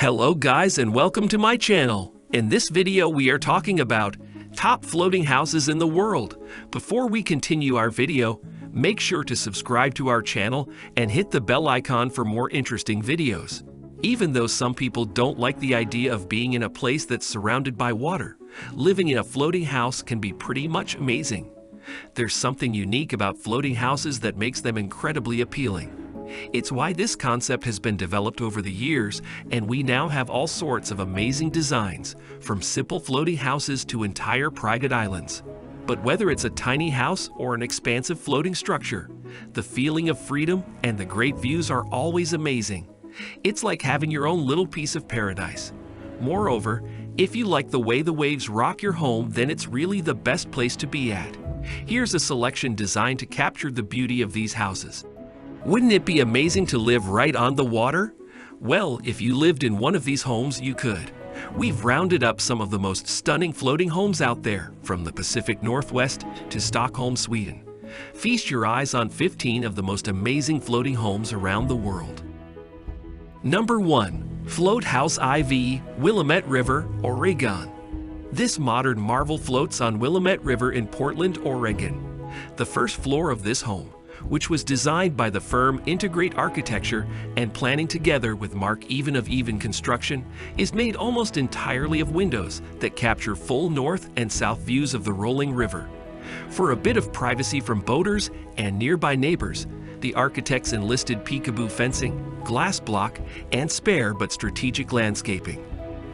Hello guys and welcome to my channel. In this video we are talking about top floating houses in the world. Before we continue our video, make sure to subscribe to our channel and hit the bell icon for more interesting videos. Even though some people don't like the idea of being in a place that's surrounded by water, living in a floating house can be pretty much amazing. There's something unique about floating houses that makes them incredibly appealing. It's why this concept has been developed over the years, and we now have all sorts of amazing designs, from simple floating houses to entire private islands. But whether it's a tiny house or an expansive floating structure, the feeling of freedom and the great views are always amazing. It's like having your own little piece of paradise. Moreover, if you like the way the waves rock your home, then it's really the best place to be at. Here's a selection designed to capture the beauty of these houses. Wouldn't it be amazing to live right on the water? Well, if you lived in one of these homes, you could. We've rounded up some of the most stunning floating homes out there, from the Pacific Northwest to Stockholm, Sweden. Feast your eyes on 15 of the most amazing floating homes around the world. Number 1. Float House IV, Willamette River, Oregon. This modern marvel floats on Willamette River in Portland, Oregon. The first floor of this home, which was designed by the firm Integrate Architecture and planning together with Mark Even of Even Construction, is made almost entirely of windows that capture full north and south views of the rolling river. For a bit of privacy from boaters and nearby neighbors, the architects enlisted peekaboo fencing, glass block, and spare but strategic landscaping.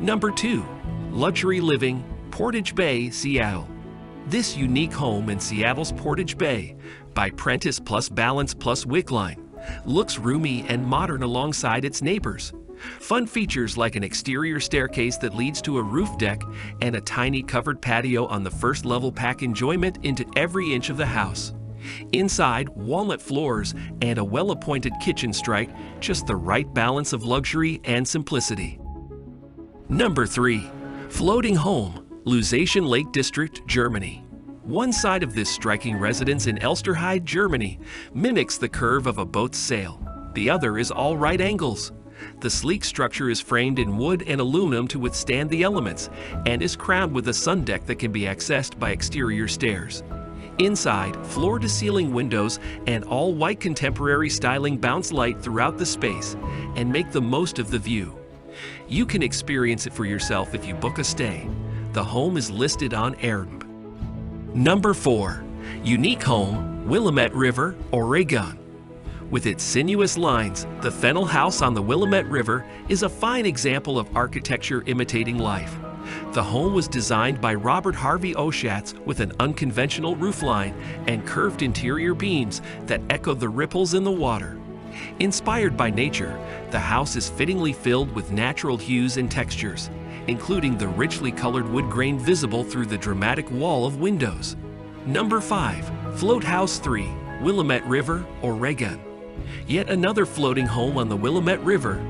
Number 2. Luxury Living, Portage Bay, Seattle. This unique home in Seattle's Portage Bay, by Prentice plus Balance plus Wickline, looks roomy and modern alongside its neighbors. Fun features like an exterior staircase that leads to a roof deck and a tiny covered patio on the first level pack enjoyment into every inch of the house. Inside, walnut floors and a well-appointed kitchen strike just the right balance of luxury and simplicity. Number 3. Floating Home, Losation Lake District, Germany. One side of this striking residence in Elsterheide, Germany, mimics the curve of a boat's sail. The other is all right angles. The sleek structure is framed in wood and aluminum to withstand the elements and is crowned with a sun deck that can be accessed by exterior stairs. Inside, floor-to-ceiling windows and all-white contemporary styling bounce light throughout the space and make the most of the view. You can experience it for yourself if you book a stay. The home is listed on Airbnb. Number 4. Unique Home, Willamette River, Oregon. With its sinuous lines, the Fennel House on the Willamette River is a fine example of architecture imitating life. The home was designed by Robert Harvey Oschatz with an unconventional roofline and curved interior beams that echo the ripples in the water. Inspired by nature, the house is fittingly filled with natural hues and textures, including the richly colored wood grain visible through the dramatic wall of windows. Number 5. Float House 3, Willamette River, Oregon. Yet another floating home on the Willamette River.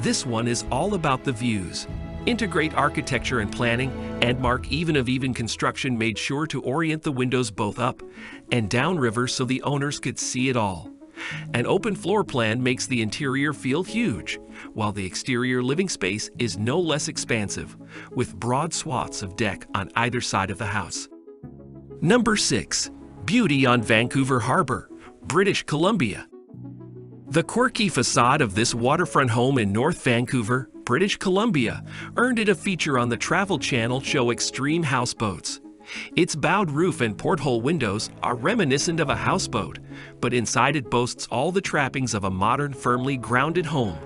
This one is all about the views. Integrate Architecture and Planning and Mark Even of Even Construction made sure to orient the windows both up and downriver so the owners could see it all. An open floor plan makes the interior feel huge, while the exterior living space is no less expansive, with broad swaths of deck on either side of the house. Number 6. Beauty on Vancouver Harbor, British Columbia. The quirky facade of this waterfront home in North Vancouver, British Columbia, earned it a feature on the Travel Channel show Extreme Houseboats. Its bowed roof and porthole windows are reminiscent of a houseboat, but inside it boasts all the trappings of a modern, firmly grounded home,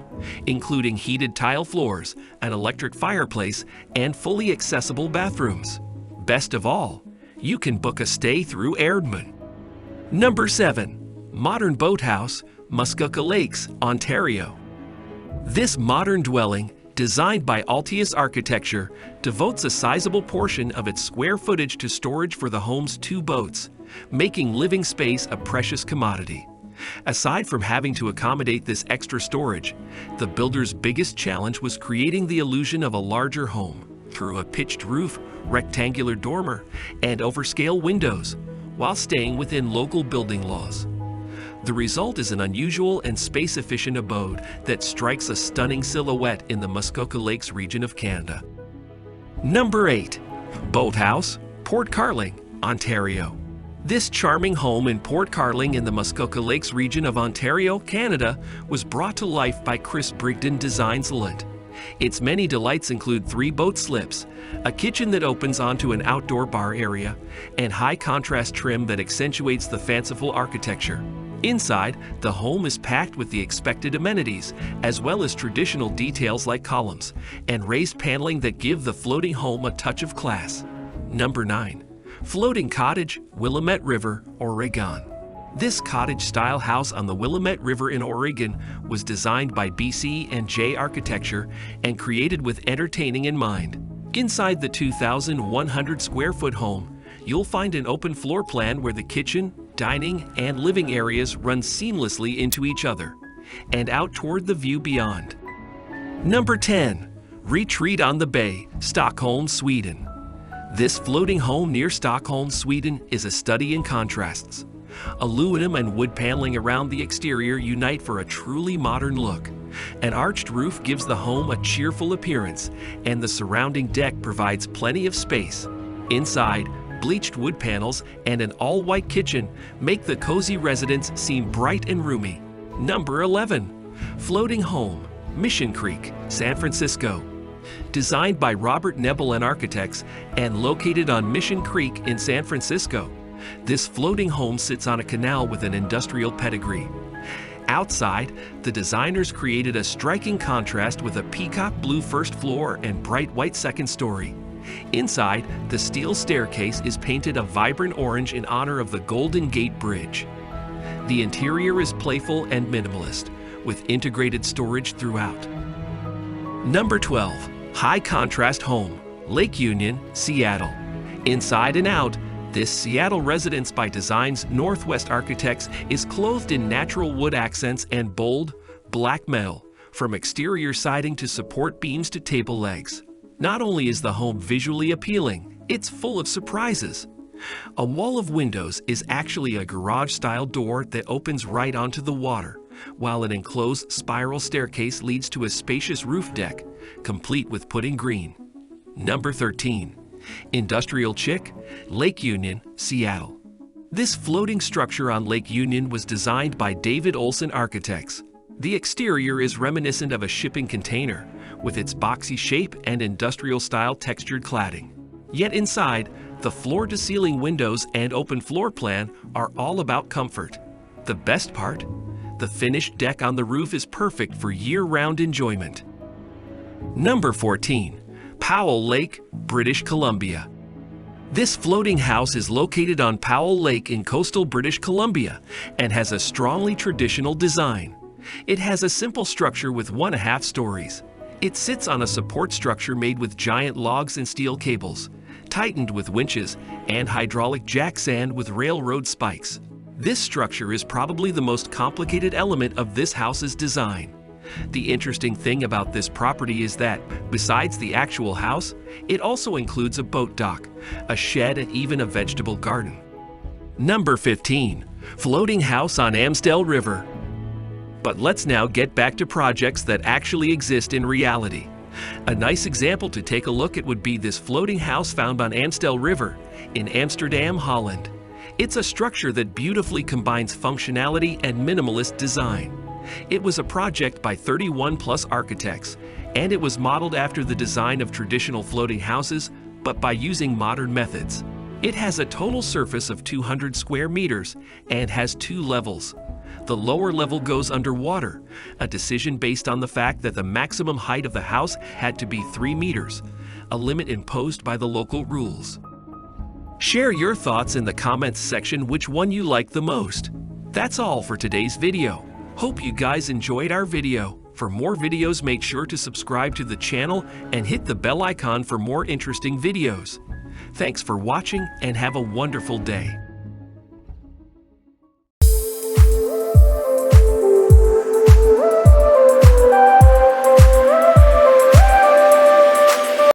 including heated tile floors, an electric fireplace, and fully accessible bathrooms. Best of all, you can book a stay through Airbnb. Number 7. Modern Boathouse, Muskoka Lakes, Ontario. This modern dwelling, designed by Altius Architecture, devotes a sizable portion of its square footage to storage for the home's 2 boats, making living space a precious commodity. Aside from having to accommodate this extra storage, the builder's biggest challenge was creating the illusion of a larger home through a pitched roof, rectangular dormer, and overscale windows, while staying within local building laws. The result is an unusual and space-efficient abode that strikes a stunning silhouette in the Muskoka Lakes region of Canada. Number 8. Boathouse, Port Carling, Ontario. This charming home in Port Carling in the Muskoka Lakes region of Ontario, Canada, was brought to life by Chris Brigden Designs Lint. Its many delights include 3 boat slips, a kitchen that opens onto an outdoor bar area, and high-contrast trim that accentuates the fanciful architecture. Inside, the home is packed with the expected amenities, as well as traditional details like columns and raised paneling that give the floating home a touch of class. Number 9. Floating Cottage, Willamette River, Oregon. This cottage-style house on the Willamette River in Oregon was designed by BC&J Architecture and created with entertaining in mind. Inside the 2,100 square foot home, you'll find an open floor plan where the kitchen, dining, and living areas run seamlessly into each other and out toward the view beyond. Number 10. Retreat on the Bay, Stockholm, Sweden. This floating home near Stockholm, Sweden is a study in contrasts. Aluminum and wood paneling around the exterior unite for a truly modern look. An arched roof gives the home a cheerful appearance, and the surrounding deck provides plenty of space. Inside, bleached wood panels and an all-white kitchen make the cozy residence seem bright and roomy. Number 11. Floating Home, Mission Creek, San Francisco. Designed by Robert Nebel and Architects and located on Mission Creek in San Francisco, this floating home sits on a canal with an industrial pedigree. Outside, the designers created a striking contrast with a peacock blue first floor and bright white second story. Inside, the steel staircase is painted a vibrant orange in honor of the Golden Gate Bridge. The interior is playful and minimalist, with integrated storage throughout. Number 12. High Contrast Home, Lake Union, Seattle. Inside and out, this Seattle residence by Design's Northwest Architects is clothed in natural wood accents and bold, black metal, from exterior siding to support beams to table legs. Not only is the home visually appealing, it's full of surprises. A wall of windows is actually a garage-style door that opens right onto the water, while an enclosed spiral staircase leads to a spacious roof deck, complete with putting green. Number 13. Industrial Chick, Lake Union, Seattle. This floating structure on Lake Union was designed by David Olson Architects. The exterior is reminiscent of a shipping container, with its boxy shape and industrial-style textured cladding. Yet inside, the floor-to-ceiling windows and open floor plan are all about comfort. The best part? The finished deck on the roof is perfect for year-round enjoyment. Number 14. Powell Lake, British Columbia. This floating house is located on Powell Lake in coastal British Columbia and has a strongly traditional design. It has a simple structure with 1.5 stories. It sits on a support structure made with giant logs and steel cables, tightened with winches and hydraulic jack sand with railroad spikes. This structure is probably the most complicated element of this house's design. The interesting thing about this property is that, besides the actual house, it also includes a boat dock, a shed, and even a vegetable garden. Number 15. Floating House on Amstel River. But let's now get back to projects that actually exist in reality. A nice example to take a look at would be this floating house found on Amstel River in Amsterdam, Holland. It's a structure that beautifully combines functionality and minimalist design. It was a project by 31 Plus Architects, and it was modeled after the design of traditional floating houses, but by using modern methods. It has a total surface of 200 square meters and has 2 levels. The lower level goes underwater, a decision based on the fact that the maximum height of the house had to be 3 meters, a limit imposed by the local rules. Share your thoughts in the comments section which one you like the most. That's all for today's video. Hope you guys enjoyed our video. For more videos, make sure to subscribe to the channel and hit the bell icon for more interesting videos. Thanks for watching and have a wonderful day.